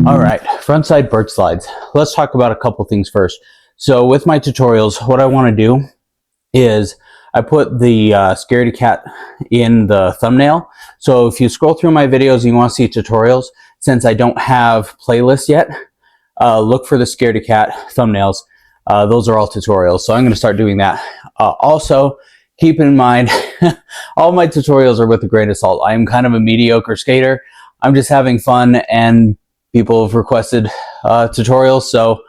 Alright, frontside bird slides. Let's talk about a couple things first. So with my tutorials, what I want to do is I put the scaredy cat in the thumbnail. So if you scroll through my videos and you want to see tutorials, since I don't have playlists yet, look for the scaredy cat thumbnails. Those are all tutorials, so I'm going to start doing that. Also, keep in mind, all my tutorials are with a grain of salt. I am kind of a mediocre skater. I'm just having fun, and people have requested tutorials, so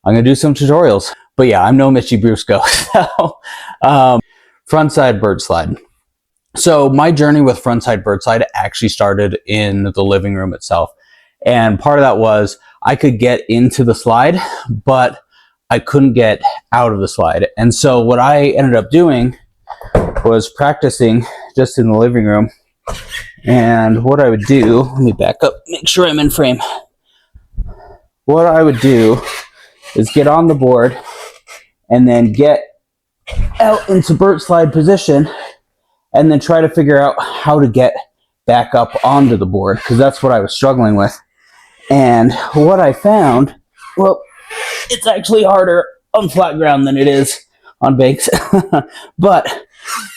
I'm going to do some tutorials. But yeah, I'm no Mitchy Brusco. So, frontside bird slide. So my journey with frontside bird slide actually started in the living room itself. And part of that was I could get into the slide, but I couldn't get out of the slide. And so what I ended up doing was practicing just in the living room. And what I would do, let me back up, make sure I'm in frame. What I would do is get on the board and then get out into bird slide position and then try to figure out how to get back up onto the board, because that's what I was struggling with. And what I found, well, it's actually harder on flat ground than it is on banks. But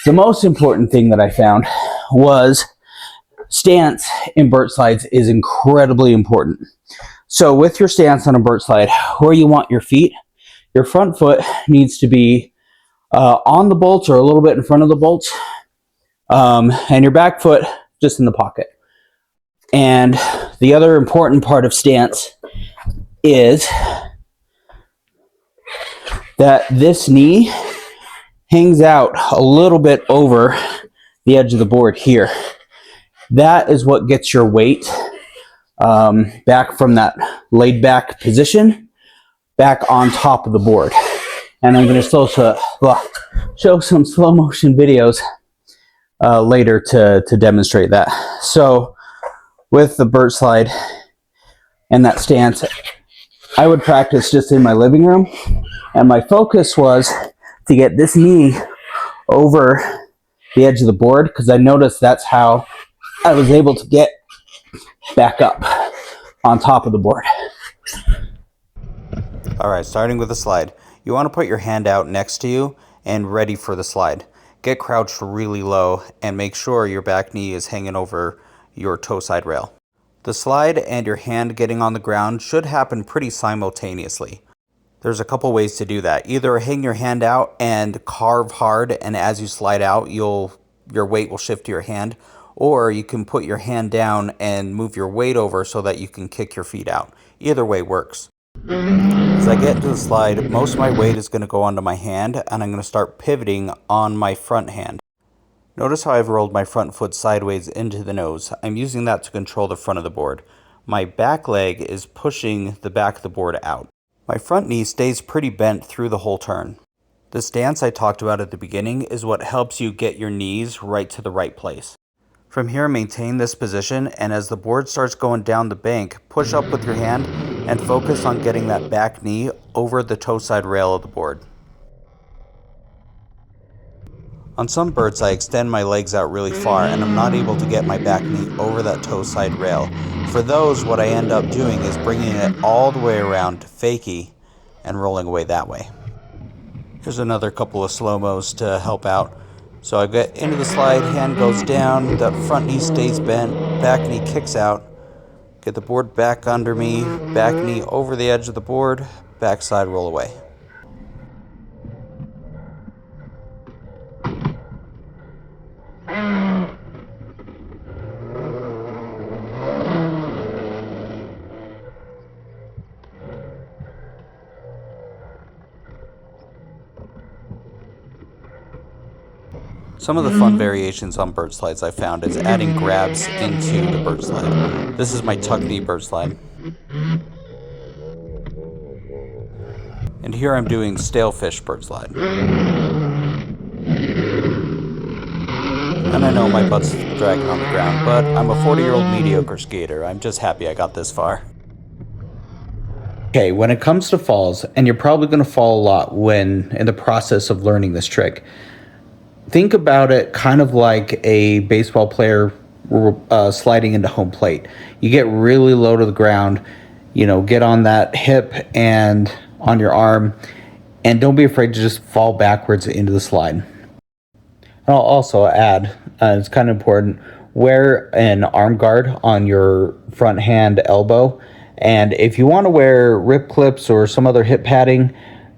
the most important thing that I found was stance in bird slides is incredibly important. So with your stance on a bird slide, where you want your feet, your front foot needs to be on the bolts or a little bit in front of the bolts, and your back foot just in the pocket. And the other important part of stance is that this knee hangs out a little bit over the edge of the board here. That is what gets your weight back from that laid back position back on top of the board. And I'm going to show some slow motion videos later to demonstrate that. So with the bird slide and that stance, I would practice just in my living room, and my focus was to get this knee over the edge of the board, because I noticed that's how I was able to get back up on top of the board. Alright, starting with the slide. You want to put your hand out next to you and ready for the slide. Get crouched really low and make sure your back knee is hanging over your toe side rail. The slide and your hand getting on the ground should happen pretty simultaneously. There's a couple ways to do that. Either hang your hand out and carve hard, and as you slide out, your weight will shift to your hand, or you can put your hand down and move your weight over so that you can kick your feet out. Either way works. As I get into the slide, most of my weight is going to go onto my hand, and I'm going to start pivoting on my front hand. Notice how I've rolled my front foot sideways into the nose. I'm using that to control the front of the board. My back leg is pushing the back of the board out. My front knee stays pretty bent through the whole turn. The stance I talked about at the beginning is what helps you get your knees right to the right place. From here, maintain this position, and as the board starts going down the bank, push up with your hand and focus on getting that back knee over the toe side rail of the board. On some birds, I extend my legs out really far and I'm not able to get my back knee over that toe side rail. For those, what I end up doing is bringing it all the way around to fakie and rolling away that way. Here's another couple of slow-mos to help out. So I get into the slide, hand goes down, the front knee stays bent, back knee kicks out, get the board back under me, back knee over the edge of the board, backside roll away. Some of the fun variations on bird slides I found is adding grabs into the bird slide. This is my tuck knee bird slide. And here I'm doing stalefish bird slide. And I know my butt's dragging on the ground, but I'm a 40-year-old mediocre skater. I'm just happy I got this far. Okay, when it comes to falls, and you're probably going to fall a lot when in the process of learning this trick, think about it kind of like a baseball player sliding into home plate. You get really low to the ground, get on that hip and on your arm, and don't be afraid to just fall backwards into the slide. And I'll also add, it's kind of important, wear an arm guard on your front hand elbow. And if you want to wear rip clips or some other hip padding,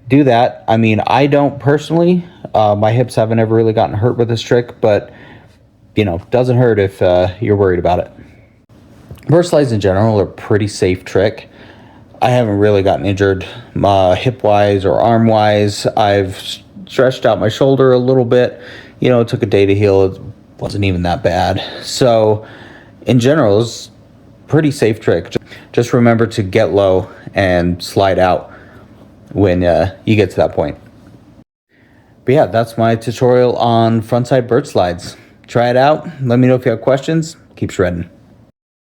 do that. I mean, I don't personally. My hips haven't ever really gotten hurt with this trick, but doesn't hurt if you're worried about it. Bertslides in general are a pretty safe trick. I haven't really gotten injured hip wise or arm wise. I've stretched out my shoulder a little bit. It took a day to heal. It wasn't even that bad. So in general, it's a pretty safe trick. Just remember to get low and slide out when you get to that point. But yeah, that's my tutorial on frontside Bertslides. Try it out. Let me know if you have questions. Keep shredding.